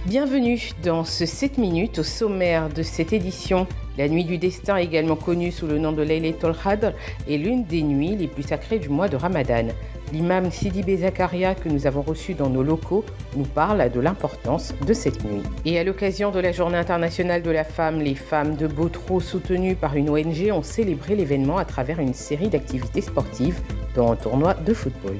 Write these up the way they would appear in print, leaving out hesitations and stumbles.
Bienvenue dans ce 7 minutes au sommaire de cette édition. La nuit du destin, également connue sous le nom de Laylatul Qadr, est l'une des nuits les plus sacrées du mois de Ramadan. L'imam Sidibé Zakaria, que nous avons reçu dans nos locaux, nous parle de l'importance de cette nuit. Et à l'occasion de la Journée internationale de la femme, les femmes de Botro, soutenues par une ONG, ont célébré l'événement à travers une série d'activités sportives, dont un tournoi de football.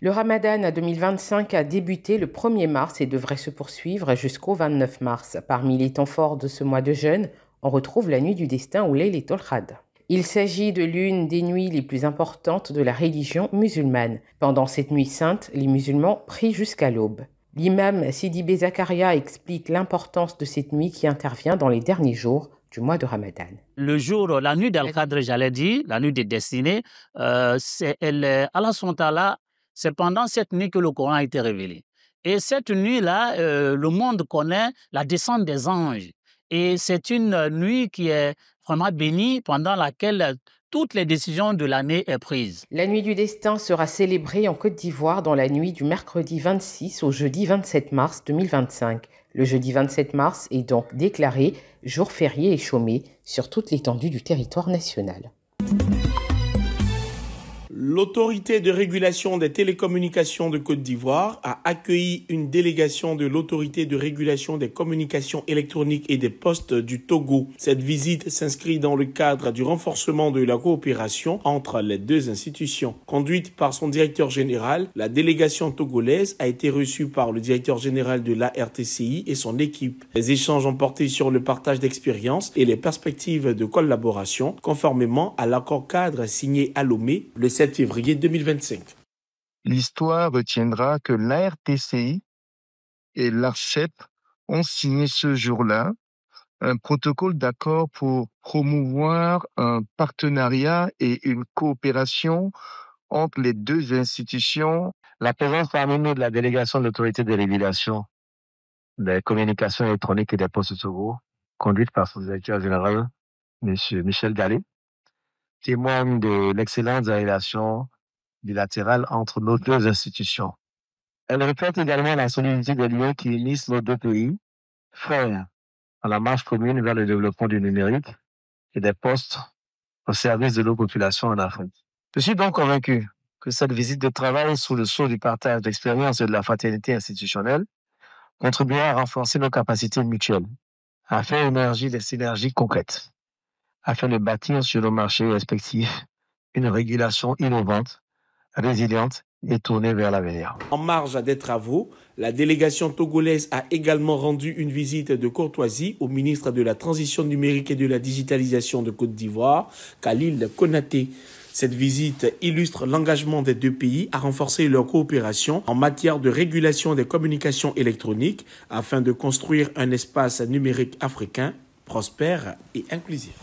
Le Ramadan 2025 a débuté le 1er mars et devrait se poursuivre jusqu'au 29 mars. Parmi les temps forts de ce mois de jeûne, on retrouve la nuit du destin ou Laylatul Qadr. Il s'agit de l'une des nuits les plus importantes de la religion musulmane. Pendant cette nuit sainte, les musulmans prient jusqu'à l'aube. L'imam Sidibé Zakaria explique l'importance de cette nuit qui intervient dans les derniers jours du mois de Ramadan. Le jour, la nuit d'Al-Qadr, j'allais dire, la nuit des destinées, Allah subhanahu wa ta'ala, c'est pendant cette nuit que le Coran a été révélé. Et cette nuit-là, le monde connaît la descente des anges. Et c'est une nuit qui est vraiment bénie, pendant laquelle toutes les décisions de l'année sont prises. La nuit du destin sera célébrée en Côte d'Ivoire dans la nuit du mercredi 26 au jeudi 27 mars 2025. Le jeudi 27 mars est donc déclaré jour férié et chômé sur toute l'étendue du territoire national. L'autorité de régulation des télécommunications de Côte d'Ivoire a accueilli une délégation de l'autorité de régulation des communications électroniques et des postes du Togo. Cette visite s'inscrit dans le cadre du renforcement de la coopération entre les deux institutions. Conduite par son directeur général, la délégation togolaise a été reçue par le directeur général de l'ARTCI et son équipe. Les échanges ont porté sur le partage d'expériences et les perspectives de collaboration, conformément à l'accord cadre signé à Lomé le 7 février 2025. L'histoire retiendra que l'ARTCI et l'ARCEP ont signé ce jour-là un protocole d'accord pour promouvoir un partenariat et une coopération entre les deux institutions. La présence parmi nous de la délégation de l'autorité de régulation des communications électroniques et des postes de Togo, conduite par son directeur général, M. Michel Gallet, témoigne de l'excellence des relations bilatérales entre nos deux institutions. Elle reflète également la solidité des liens qui unissent nos deux pays, frères, dans la marche commune vers le développement du numérique et des postes au service de nos populations en Afrique. Je suis donc convaincu que cette visite de travail sous le sceau du partage d'expériences et de la fraternité institutionnelle contribuera à renforcer nos capacités mutuelles, à faire émerger des synergies concrètes, afin de bâtir sur nos marchés respectifs une régulation innovante, résiliente et tournée vers l'avenir. En marge des travaux, la délégation togolaise a également rendu une visite de courtoisie au ministre de la Transition numérique et de la digitalisation de Côte d'Ivoire, Khalil Konaté. Cette visite illustre l'engagement des deux pays à renforcer leur coopération en matière de régulation des communications électroniques afin de construire un espace numérique africain prospère et inclusif.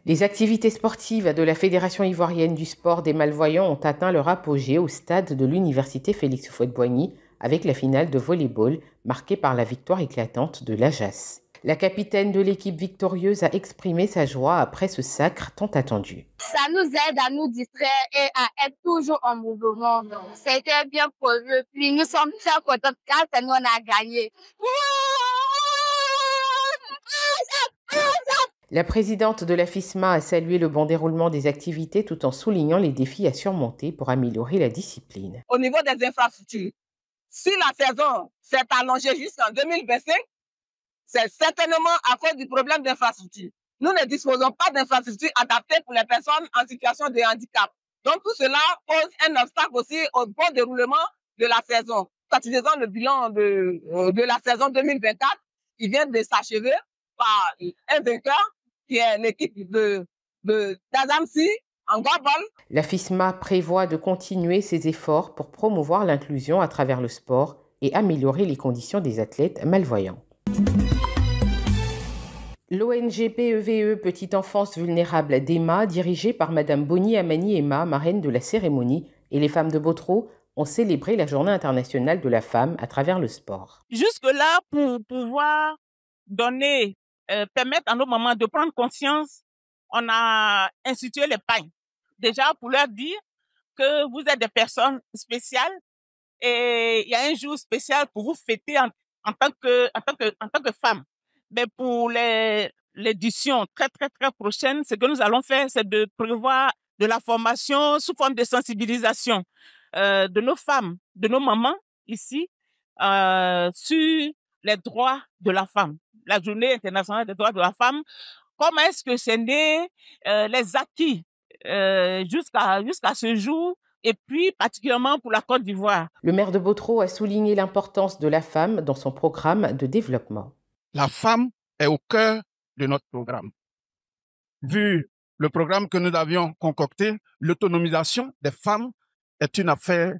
Les activités sportives de la Fédération ivoirienne du sport des malvoyants ont atteint leur apogée au stade de l'université Félix Houphouët-Boigny avec la finale de volley-ball marquée par la victoire éclatante de l'Ajas. La capitaine de l'équipe victorieuse a exprimé sa joie après ce sacre tant attendu. Ça nous aide à nous distraire et à être toujours en mouvement. C'était bien prévu. Puis nous sommes très contents car nous on a gagné. La présidente de la FISMA a salué le bon déroulement des activités tout en soulignant les défis à surmonter pour améliorer la discipline. Au niveau des infrastructures, si la saison s'est allongée jusqu'en 2025, c'est certainement à cause du problème d'infrastructure. Nous ne disposons pas d'infrastructures adaptées pour les personnes en situation de handicap. Donc tout cela pose un obstacle aussi au bon déroulement de la saison. Quand ils ont le bilan de la saison 2024, il vient de s'achever par un vainqueur qui est l'équipe d'Azamsi en Gabon. La FISMA prévoit de continuer ses efforts pour promouvoir l'inclusion à travers le sport et améliorer les conditions des athlètes malvoyants. L'ONG PEVE Petite Enfance Vulnérable d'Emma, dirigée par Madame Boni Amani Emma, marraine de la cérémonie, et les femmes de Botro ont célébré la Journée internationale de la femme à travers le sport. Jusque-là, pour pouvoir permettre à nos mamans de prendre conscience, on a institué les pagnes. Déjà, pour leur dire que vous êtes des personnes spéciales Et il y a un jour spécial pour vous fêter en tant que femme. Mais pour l'édition très prochaine, ce que nous allons faire, c'est de prévoir de la formation sous forme de sensibilisation de nos femmes, de nos mamans ici, sur les droits de la femme. La Journée internationale des droits de la femme. Comment est-ce que c'est né, les acquis jusqu'à ce jour, et puis particulièrement pour la Côte d'Ivoire. Le maire de Botoro a souligné l'importance de la femme dans son programme de développement. La femme est au cœur de notre programme. Vu le programme que nous avions concocté, l'autonomisation des femmes est une affaire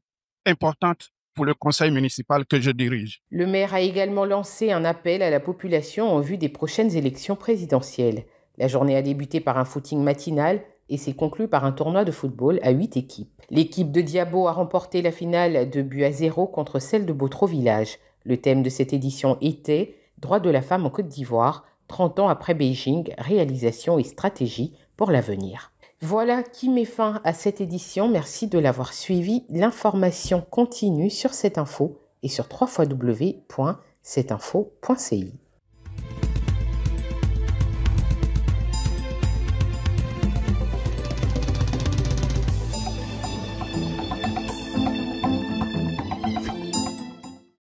importante pour le conseil municipal que je dirige. Le maire a également lancé un appel à la population en vue des prochaines élections présidentielles. La journée a débuté par un footing matinal et s'est conclue par un tournoi de football à 8 équipes. L'équipe de Diabo a remporté la finale 2-0 contre celle de Botoro Village. Le thème de cette édition était « Droits de la femme en Côte d'Ivoire, 30 ans après Beijing, réalisation et stratégie pour l'avenir ». Voilà qui met fin à cette édition. Merci de l'avoir suivi. L'information continue sur cette info et sur www.cetinfo.ci.